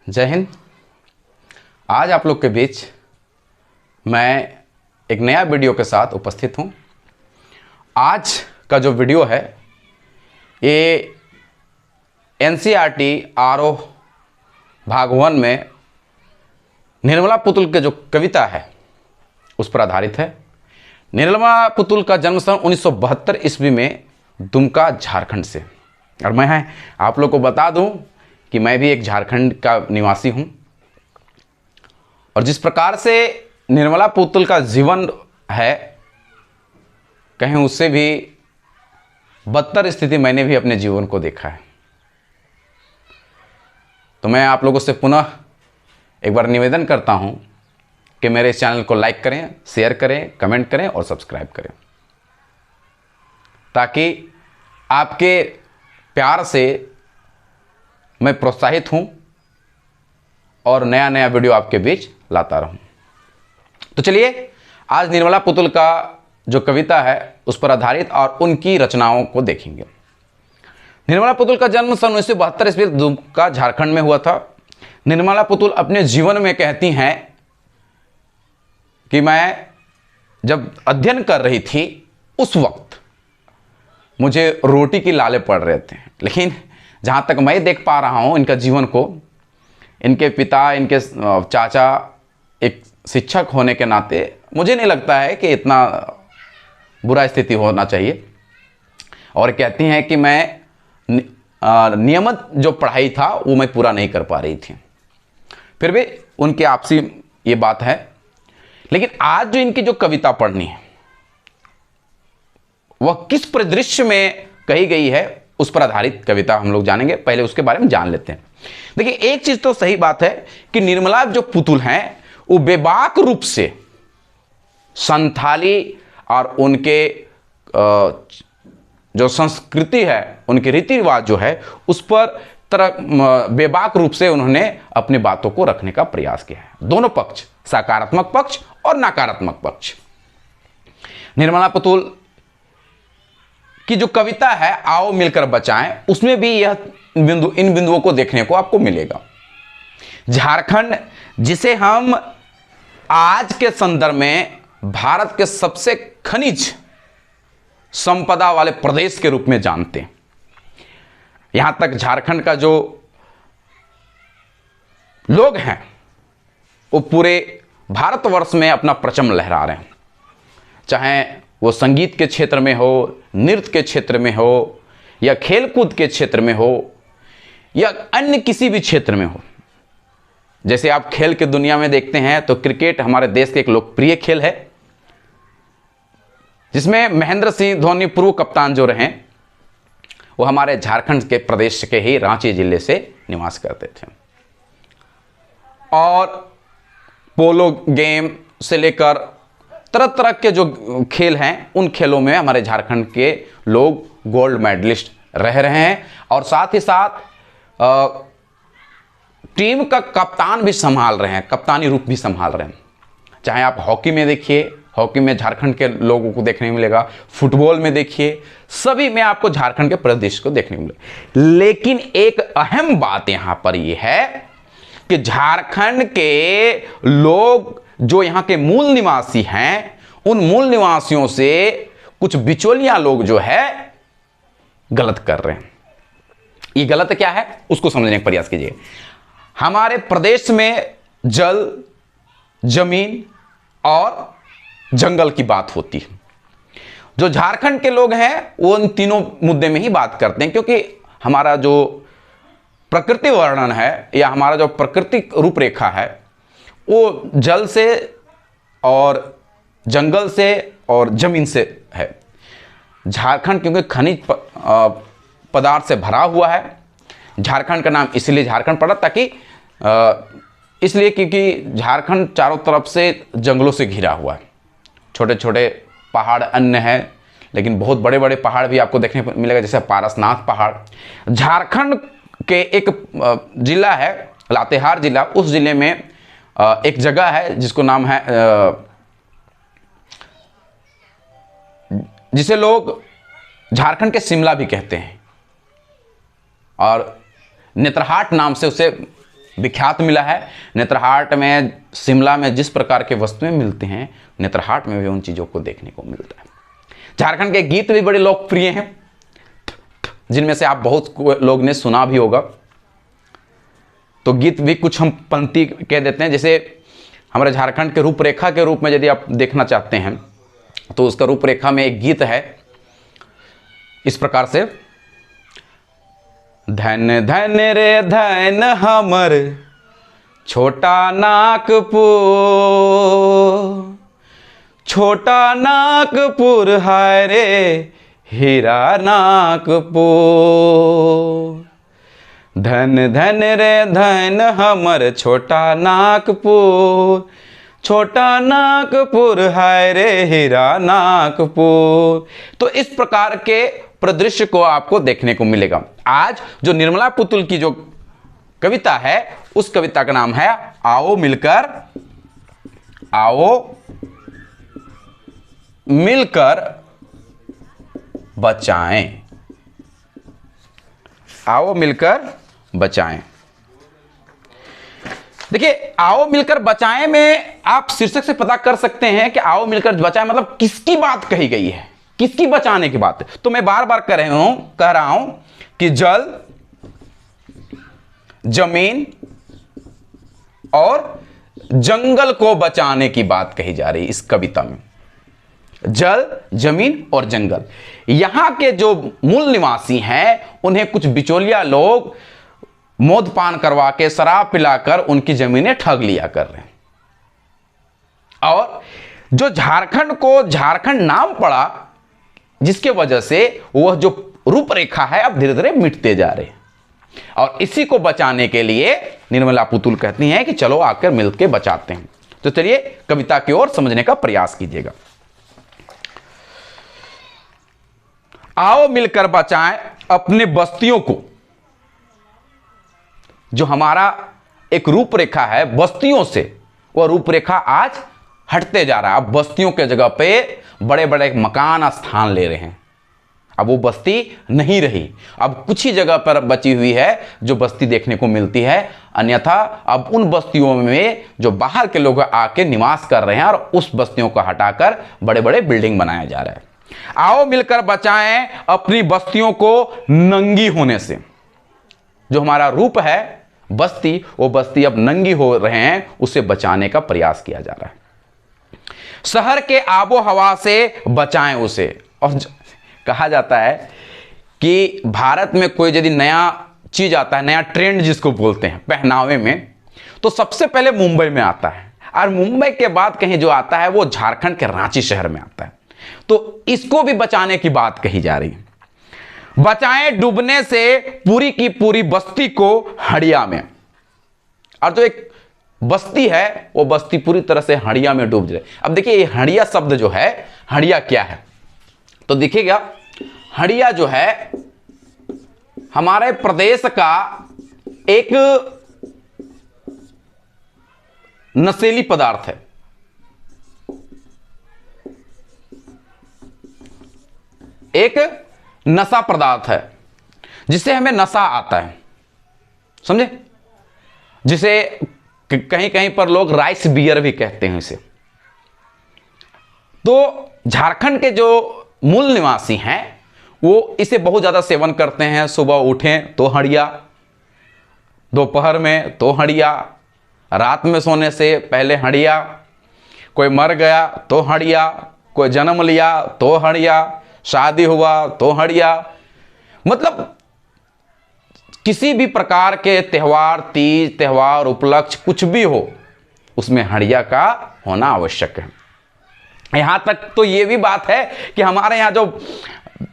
जय हिंद। आज आप लोग के बीच मैं एक नया वीडियो के साथ उपस्थित हूं। आज का जो वीडियो है ये एनसीईआरटी आरओ भाग 1 में निर्मला पुतुल के जो कविता है उस पर आधारित है। निर्मला पुतुल का जन्म सन 1972 ईस्वी में दुमका झारखंड से, और मैं आप लोग को बता दूं कि मैं भी एक झारखंड का निवासी हूं। और जिस प्रकार से निर्मला पुतुल का जीवन है, कहीं उससे भी बदतर स्थिति मैंने भी अपने जीवन को देखा है। तो मैं आप लोगों से पुनः एक बार निवेदन करता हूं कि मेरे इस चैनल को लाइक करें, शेयर करें, कमेंट करें और सब्सक्राइब करें, ताकि आपके प्यार से मैं प्रोत्साहित हूं और नया नया वीडियो आपके बीच लाता रहूं। तो चलिए आज निर्मला पुतुल का जो कविता है उस पर आधारित और उनकी रचनाओं को देखेंगे। निर्मला पुतुल का जन्म सन 1972 ईस्वी दुमका झारखंड में हुआ था। निर्मला पुतुल अपने जीवन में कहती हैं कि मैं जब अध्ययन कर रही थी उस वक्त मुझे रोटी की लाले पड़ रहे थे, लेकिन जहाँ तक मैं देख पा रहा हूँ इनका जीवन को, इनके पिता, इनके चाचा एक शिक्षक होने के नाते मुझे नहीं लगता है कि इतना बुरा स्थिति होना चाहिए। और कहती हैं कि मैं नियमित जो पढ़ाई था वो मैं पूरा नहीं कर पा रही थी। फिर भी उनकी आपसी ये बात है। लेकिन आज जो इनकी जो कविता पढ़नी है वह किस परिदृश्य में कही गई है उस पर आधारित कविता हम लोग जानेंगे। पहले उसके बारे में जान लेते हैं। देखिए, एक चीज तो सही बात है कि निर्मला जो पुतुल हैं वो बेबाक रूप से संथाली और उनके जो संस्कृति है, उनके रीति रिवाज जो है उस पर बेबाक रूप से उन्होंने अपनी बातों को रखने का प्रयास किया है। दोनों पक्ष, सकारात्मक पक्ष और नकारात्मक पक्ष। निर्मला पुतुल की जो कविता है आओ मिलकर बचाएं, उसमें भी यह इन बिंदुओं को देखने को आपको मिलेगा। झारखंड, जिसे हम आज के संदर्भ में भारत के सबसे खनिज संपदा वाले प्रदेश के रूप में जानते हैं, यहां तक झारखंड का जो लोग हैं वो पूरे भारतवर्ष में अपना परचम लहरा रहे हैं। चाहे वो संगीत के क्षेत्र में हो, नृत्य के क्षेत्र में हो, या खेलकूद के क्षेत्र में हो, या अन्य किसी भी क्षेत्र में हो। जैसे आप खेल के दुनिया में देखते हैं तो क्रिकेट हमारे देश के एक लोकप्रिय खेल है, जिसमें महेंद्र सिंह धोनी पूर्व कप्तान जो रहे वो हमारे झारखंड के प्रदेश के ही रांची जिले से निवास करते थे। और पोलो गेम से लेकर तरह तरह के जो खेल हैं उन खेलों में हमारे झारखंड के लोग गोल्ड मेडलिस्ट रह रहे हैं, और साथ ही साथ टीम का कप्तान भी संभाल रहे हैं, कप्तानी रूप भी संभाल रहे हैं। चाहे आप हॉकी में देखिए, हॉकी में झारखंड के लोगों को देखने को मिलेगा, फुटबॉल में देखिए, सभी में आपको झारखंड के प्रदेश को देखने को मिलेगा। लेकिन एक अहम बात यहां पर यह है कि झारखंड के लोग जो यहां के मूल निवासी हैं, उन मूल निवासियों से कुछ बिचौलिया लोग जो है गलत कर रहे हैं। ये गलत क्या है उसको समझने का प्रयास कीजिए। हमारे प्रदेश में जल, जमीन और जंगल की बात होती है। जो झारखंड के लोग हैं वो इन तीनों मुद्दे में ही बात करते हैं, क्योंकि हमारा जो प्रकृति वर्णन है या हमारा जो प्राकृतिक रूपरेखा है वो जल से और जंगल से और जमीन से है। झारखंड क्योंकि खनिज पदार्थ से भरा हुआ है, झारखंड का नाम इसलिए झारखंड पड़ा, ताकि इसलिए क्योंकि झारखंड चारों तरफ से जंगलों से घिरा हुआ है। छोटे छोटे पहाड़ अन्य हैं, लेकिन बहुत बड़े बड़े पहाड़ भी आपको देखने को मिलेगा, जैसे पारसनाथ पहाड़। झारखंड के एक जिला है लातेहार जिला, उस जिले में एक जगह है जिसको नाम है जिसे लोग झारखंड के शिमला भी कहते हैं, और नेत्रहाट नाम से उसे विख्यात मिला है। नेत्रहाट में, शिमला में जिस प्रकार के वस्तुएं मिलती हैं, नेत्रहाट में भी उन चीज़ों को देखने को मिलता है। झारखंड के गीत भी बड़े लोकप्रिय हैं, जिनमें से आप बहुत लोग ने सुना भी होगा। तो गीत भी कुछ हम पंक्ति कह देते हैं। जैसे हमारे झारखंड के रूपरेखा के रूप में यदि आप देखना चाहते हैं तो उसका रूपरेखा में एक गीत है इस प्रकार से, धन धन रे धन हमर छोटा नागपुर, छोटा नागपुर है रे हीरा नागपुर, धन धन रे धन हमर छोटा नागपुर, छोटा नागपुर है रे हीरा नागपुर। तो इस प्रकार के परिदृश्य को आपको देखने को मिलेगा। आज जो निर्मला पुतुल की जो कविता है, उस कविता का नाम है आओ मिलकर, आओ मिलकर बचाएं, आओ मिलकर बचाएं। देखिए, आओ मिलकर बचाएं में आप शीर्षक से पता कर सकते हैं कि आओ मिलकर बचाएं मतलब किसकी बात कही गई है, किसकी बचाने की बात है। तो मैं बार बार कह रहा हूं कि जल, जमीन और जंगल को बचाने की बात कही जा रही है इस कविता में। जल, जमीन और जंगल, यहां के जो मूल निवासी हैं उन्हें कुछ बिचौलिया लोग मौतपान करवा के, शराब पिलाकर उनकी जमीनें ठग लिया कर रहे हैं। और जो झारखंड को झारखंड नाम पड़ा, जिसके वजह से वह जो रूपरेखा है अब धीरे धीरे मिटते जा रहे हैं। और इसी को बचाने के लिए निर्मला पुतुल कहती हैं कि चलो आकर मिलकर बचाते हैं। तो चलिए कविता की ओर समझने का प्रयास कीजिएगा। आओ मिलकर बचाएं अपने बस्तियों को। जो हमारा एक रूपरेखा है बस्तियों से, वह रूपरेखा आज हटते जा रहा है। अब बस्तियों के जगह पे बड़े बड़े मकान स्थान ले रहे हैं। अब वो बस्ती नहीं रही, अब कुछ ही जगह पर बची हुई है जो बस्ती देखने को मिलती है। अन्यथा अब उन बस्तियों में जो बाहर के लोग आके निवास कर रहे हैं और उस बस्तियों को हटाकर बड़े बड़े बिल्डिंग बनाया जा रहा है। आओ मिलकर बचाएं अपनी बस्तियों को नंगी होने से। जो हमारा रूप है बस्ती, वो बस्ती अब नंगी हो रहे हैं, उसे बचाने का प्रयास किया जा रहा है। शहर के आबो हवा से बचाएं उसे। और कहा जाता है कि भारत में कोई यदि नया चीज आता है, नया ट्रेंड जिसको बोलते हैं पहनावे में, तो सबसे पहले मुंबई में आता है। और मुंबई के बाद कहीं जो आता है वो झारखंड के रांची शहर में आता है। तो इसको भी बचाने की बात कही जा रही है। बचाएं डूबने से पूरी की पूरी बस्ती को हड़िया में। और जो एक बस्ती है वो बस्ती पूरी तरह से हड़िया में डूब जाए। अब देखिए ये हड़िया शब्द जो है, हड़िया क्या है तो दिखेगा, हड़िया जो है हमारे प्रदेश का एक नशीली पदार्थ है। एक नशा पदार्थ है जिससे हमें नशा आता है, समझे, जिसे कहीं कहीं पर लोग राइस बियर भी कहते हैं इसे। तो झारखंड के जो मूल निवासी हैं वो इसे बहुत ज़्यादा सेवन करते हैं। सुबह उठें तो हड़िया, दोपहर में तो हड़िया, रात में सोने से पहले हड़िया, कोई मर गया तो हड़िया, कोई जन्म लिया तो हड़िया, शादी हुआ तो हड़िया। मतलब किसी भी प्रकार के त्यौहार, तीज त्यौहार, उपलक्ष्य कुछ भी हो, उसमें हड़िया का होना आवश्यक है। यहां तक तो ये भी बात है कि हमारे यहाँ जो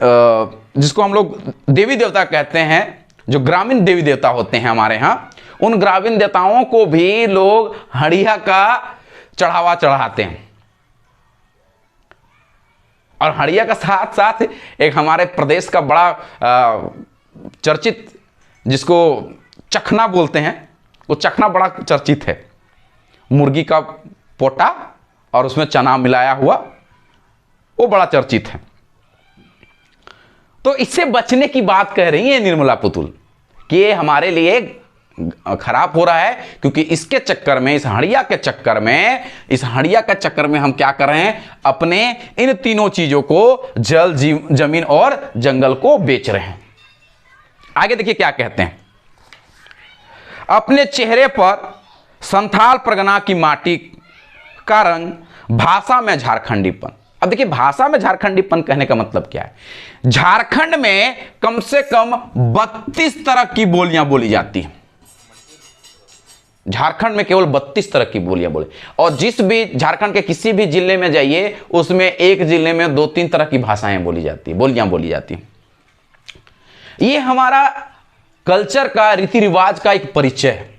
जिसको हम लोग देवी देवता कहते हैं, जो ग्रामीण देवी देवता होते हैं हमारे यहाँ, उन ग्रामीण देवताओं को भी लोग हड़िया का चढ़ावा चढ़ाते हैं। और हड़िया का साथ साथ एक हमारे प्रदेश का बड़ा चर्चित, जिसको चखना बोलते हैं, वो चखना बड़ा चर्चित है। मुर्गी का पोटा और उसमें चना मिलाया हुआ, वो बड़ा चर्चित है। तो इससे बचने की बात कह रही है निर्मला पुतुल कि ये हमारे लिए खराब हो रहा है, क्योंकि इसके चक्कर में, इस हड़िया के चक्कर में, इस हड़िया के चक्कर में हम क्या कर रहे हैं, अपने इन तीनों चीजों को, जल, जमीन और जंगल को बेच रहे हैं। आगे देखिए क्या कहते हैं, अपने चेहरे पर संथाल परगना की माटी का रंग, भाषा में झारखंडीपन। अब देखिए भाषा में झारखंडीपन कहने का मतलब क्या है। झारखंड में कम से कम 32 तरह की बोलियां बोली जाती हैं। झारखंड में केवल 32 तरह की बोलियां बोले, और जिस भी झारखंड के किसी भी जिले में जाइए, उसमें एक जिले में 2-3 तरह की भाषाएं बोली जाती है, बोलियां बोली जाती हैं। ये हमारा कल्चर का, रीति रिवाज का एक परिचय है।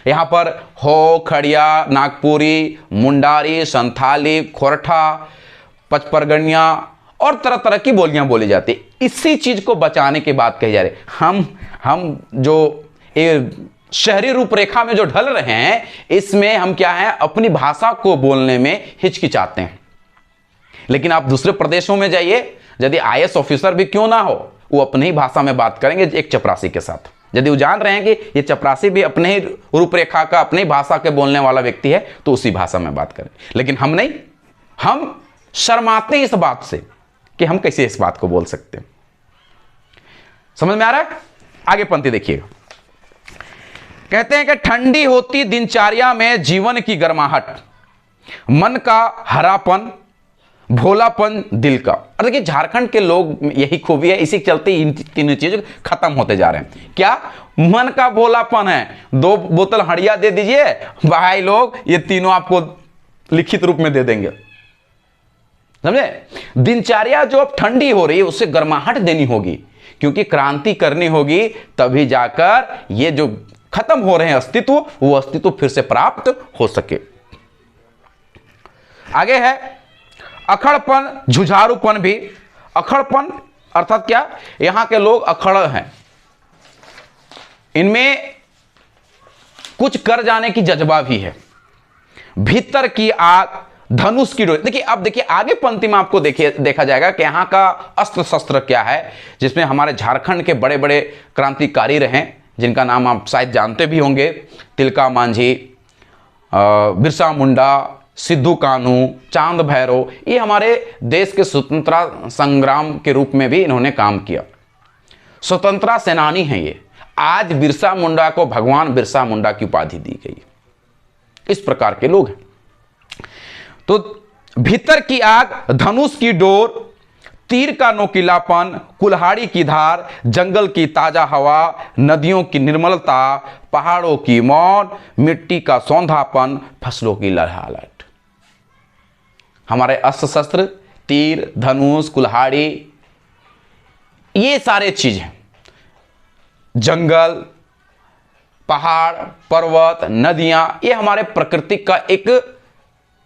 यहां पर हो, खड़िया, नागपुरी, मुंडारी, संथाली, खोरठा, पचपरगनिया और तरह तरह की बोलियां बोली जाती है। इसी चीज को बचाने की बात कही जा रही है। हम जो शहरी रूपरेखा में जो ढल रहे हैं, इसमें हम क्या है, अपनी भाषा को बोलने में हिचकिचाते हैं। लेकिन आप दूसरे प्रदेशों में जाइए, यदि IAS ऑफिसर भी क्यों ना हो, वो अपनी ही भाषा में बात करेंगे एक चपरासी के साथ। यदि वो जान रहे हैं कि ये चपरासी भी अपने ही रूपरेखा का, अपनी भाषा के बोलने वाला व्यक्ति है, तो उसी भाषा में बात करें। लेकिन हम नहीं, हम शर्माते हैं इस बात से कि हम कैसे इस बात को बोल सकते हैं। समझ में आ रहा है? आगे पंक्ति देखिएगा, कहते हैं कि ठंडी होती दिनचर्या में जीवन की गर्माहट, मन का हरापन, भोलापन दिल का। और देखिए झारखंड के लोग, यही खूबी है, इसी के चलते इन तीनों चीजें खत्म होते जा रहे हैं। क्या? मन का भोलापन है, 2 बोतल हड़िया दे दीजिए भाई लोग, ये तीनों आपको लिखित रूप में दे देंगे। समझे? दिनचर्या जो अब ठंडी हो रही है, उससे गर्माहट देनी होगी, क्योंकि क्रांति करनी होगी, तभी जाकर ये जो खत्म हो रहे हैं अस्तित्व, वो अस्तित्व फिर से प्राप्त हो सके। आगे है अखड़पन, जुझारूपन भी। अखड़पन अर्थात क्या? यहां के लोग अखड़ हैं, इनमें कुछ कर जाने की जज्बा भी है। भीतर की आग, धनुष की डोरी। देखिए अब देखिए आगे पंक्ति में आपको देखा जाएगा कि यहां का अस्त्र शस्त्र क्या है, जिसमें हमारे झारखंड के बड़े बड़े क्रांतिकारी रहे, जिनका नाम आप शायद जानते भी होंगे। तिलका मांझी, बिरसा मुंडा, सिद्धू कान्हू, चांद भैरव, ये हमारे देश के स्वतंत्रता संग्राम के रूप में भी इन्होंने काम किया। स्वतंत्रता सेनानी हैं ये। आज बिरसा मुंडा को भगवान बिरसा मुंडा की उपाधि दी गई। इस प्रकार के लोग हैं। तो भीतर की आग, धनुष की डोर, तीर का नोकीलापन, कुल्हाड़ी की धार, जंगल की ताजा हवा, नदियों की निर्मलता, पहाड़ों की मौन, मिट्टी का सौंधापन, फसलों की लहलहाहट। हमारे अस्त्र शस्त्र, तीर, धनुष, कुल्हाड़ी, ये सारे चीज हैं। जंगल, पहाड़, पर्वत, नदियां, ये हमारे प्रकृति का एक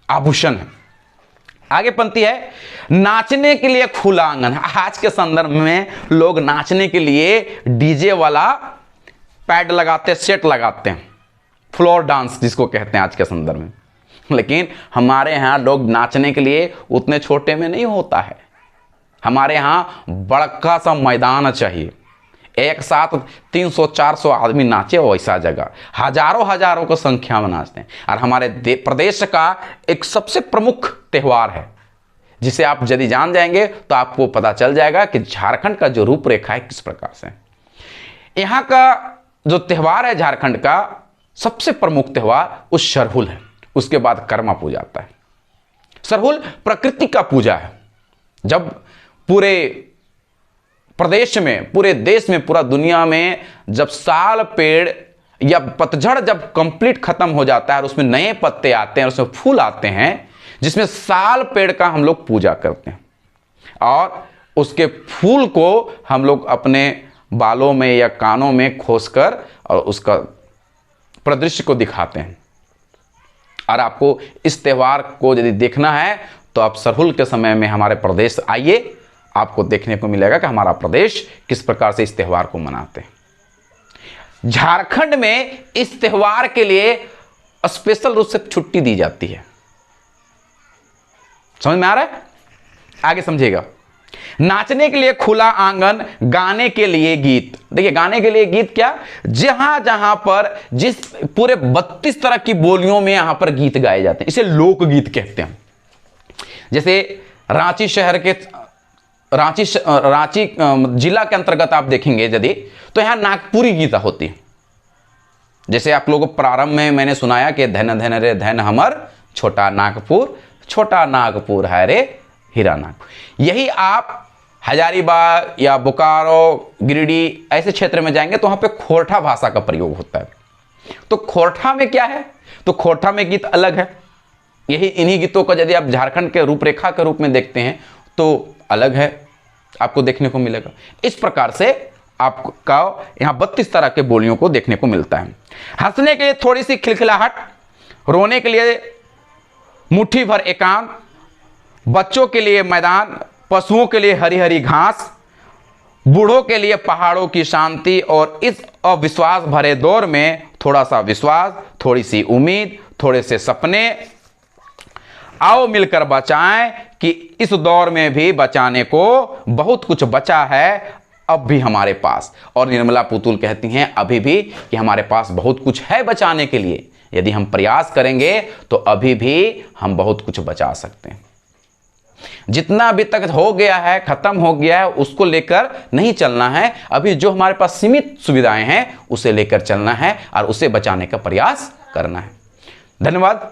आभूषण है। आगे पंक्ति है, नाचने के लिए खुला आंगन। आज के संदर्भ में लोग नाचने के लिए डीजे वाला पैड लगाते, सेट लगाते हैं, फ्लोर डांस जिसको कहते हैं आज के संदर्भ में। लेकिन हमारे यहाँ लोग नाचने के लिए उतने छोटे में नहीं होता है। हमारे यहाँ बड़का सा मैदान चाहिए, एक साथ 300-400 आदमी नाचे, वैसा जगह हजारों की संख्या में नाचते हैं। और हमारे प्रदेश का एक सबसे प्रमुख त्यौहार है, जिसे आप यदि जान जाएंगे तो आपको पता चल जाएगा कि झारखंड का जो रूपरेखा है किस प्रकार से। यहाँ का जो त्यौहार है झारखंड का सबसे प्रमुख त्यौहार उस सरहुल है। उसके बाद कर्मा पूजा आता है। सरहुल प्रकृति का पूजा है। जब पूरे प्रदेश में, पूरे देश में, पूरा दुनिया में जब साल पेड़ या पतझड़ जब कंप्लीट खत्म हो जाता है और उसमें नए पत्ते आते हैं और उसमें फूल आते हैं, जिसमें साल पेड़ का हम लोग पूजा करते हैं और उसके फूल को हम लोग अपने बालों में या कानों में खोसकर और उसका परिदृश्य को दिखाते हैं। और आपको इस त्यौहार को यदि देखना है तो आप सरहुल के समय में हमारे प्रदेश आइए, आपको देखने को मिलेगा कि हमारा प्रदेश किस प्रकार से इस त्यौहार को मनाते हैं। झारखंड में इस त्यौहार के लिए स्पेशल रूप से छुट्टी दी जाती है। समझ में आ रहा है? आगे समझिएगा। नाचने के लिए खुला आंगन, गाने के लिए गीत। देखिए गाने के लिए गीत क्या, जहां जहां पर जिस पूरे 32 तरह की बोलियों में यहां पर गीत गाए जाते हैं, इसे लोकगीत कहते हैं। जैसे रांची शहर के रांची जिला के अंतर्गत आप देखेंगे यदि, तो यहां नागपुरी गीत होती है। जैसे आप लोगों को प्रारंभ में मैंने सुनाया कि धन धन रे धन हमर छोटा नागपुर है रे हीरा नागपुर। यही आप हजारीबाग या बोकारो, गिरिडीह ऐसे क्षेत्र में जाएंगे तो वहां पे खोरठा भाषा का प्रयोग होता है। तो खोरठा में क्या है, तो खोरठा में गीत अलग है। यही इन्हीं गीतों का यदि आप झारखंड के रूपरेखा के रूप में देखते हैं तो अलग है, आपको देखने को मिलेगा। इस प्रकार से आपका यहां 32 तरह के बोलियों को देखने को मिलता है। हंसने के लिए थोड़ी सी खिलखिलाहट, रोने के लिए मुट्ठी भर एकांत, बच्चों के लिए मैदान, पशुओं के लिए हरी हरी घास, बूढ़ों के लिए पहाड़ों की शांति, और इस अविश्वास भरे दौर में थोड़ा सा विश्वास, थोड़ी सी उम्मीद, थोड़े से सपने, आओ मिलकर बचाएं कि इस दौर में भी बचाने को बहुत कुछ बचा है अब भी हमारे पास। और निर्मला पुतुल कहती हैं अभी भी कि हमारे पास बहुत कुछ है बचाने के लिए, यदि हम प्रयास करेंगे तो अभी भी हम बहुत कुछ बचा सकते हैं। जितना अभी तक हो गया है, खत्म हो गया है, उसको लेकर नहीं चलना है। अभी जो हमारे पास सीमित सुविधाएं हैं उसे लेकर चलना है और उसे बचाने का प्रयास करना है। धन्यवाद।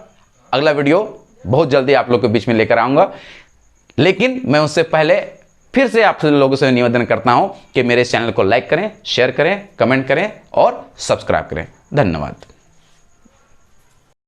अगला वीडियो बहुत जल्दी आप लोग के बीच में लेकर आऊंगा, लेकिन मैं उससे पहले फिर से आप लोगों से निवेदन करता हूं कि मेरे चैनल को लाइक करें, शेयर करें, कमेंट करें और सब्सक्राइब करें। धन्यवाद।